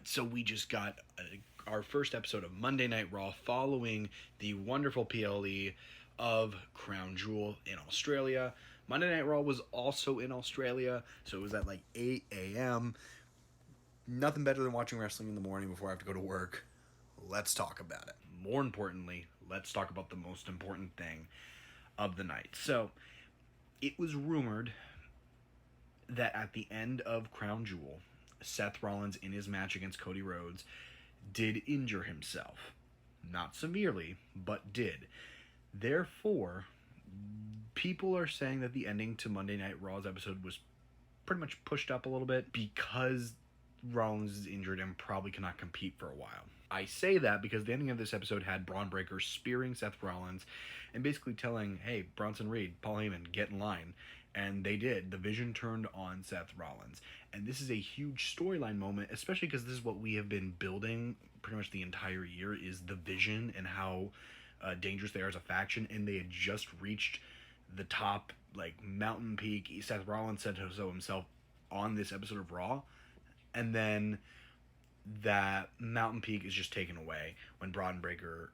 so we just got our first episode of Monday Night Raw following the wonderful PLE of Crown Jewel in Australia. Monday Night Raw was also in Australia, so it was at like 8 a.m. Nothing better than watching wrestling in the morning before I have to go to work. Let's talk about it. More importantly, let's talk about the most important thing of the night. So, it was rumored that at the end of Crown Jewel, Seth Rollins, in his match against Cody Rhodes, did injure himself. Not severely, but did. Therefore, people are saying that the ending to Monday Night Raw's episode was pretty much pushed up a little bit because Rollins is injured and probably cannot compete for a while. I say that because the ending of this episode had Braun Breaker spearing Seth Rollins and basically telling, hey, Bronson Reed, Paul Heyman, get in line. And they did. The Vision turned on Seth Rollins. And this is a huge storyline moment, especially because this is what we have been building pretty much the entire year, is the Vision and how dangerous they are as a faction. And they had just reached the top, like, mountain peak. Seth Rollins said so himself on this episode of Raw. And then that mountain peak is just taken away when Braun Breaker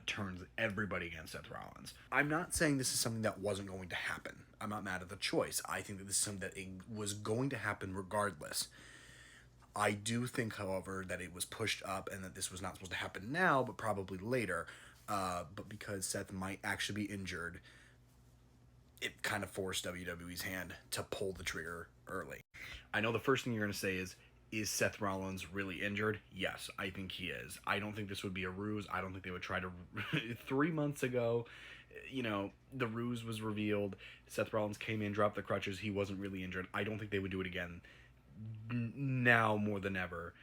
turns everybody against Seth Rollins. I'm not saying this is something that wasn't going to happen. I'm not mad at the choice. I think that this is something that it was going to happen regardless. I do think, however, that it was pushed up and that this was not supposed to happen now, but probably later. But because Seth might actually be injured, it kind of forced WWE's hand to pull the trigger early. I know the first thing you're going to say is Seth Rollins really injured? Yes, I think he is. I don't think this would be a ruse. I don't think they would try to... 3 months ago, the ruse was revealed. Seth Rollins came in, dropped the crutches. He wasn't really injured. I don't think they would do it again now more than ever.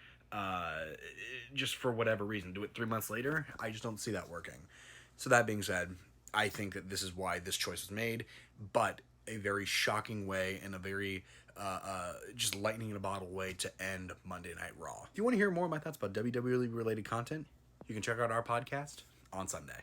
Just for whatever reason. Do it 3 months later? I just don't see that working. So that being said, I think that this is why this choice was made, but a very shocking way and a very just lightning in a bottle way to end Monday Night Raw. If you want to hear more of my thoughts about WWE related content, you can check out our podcast on Sunday.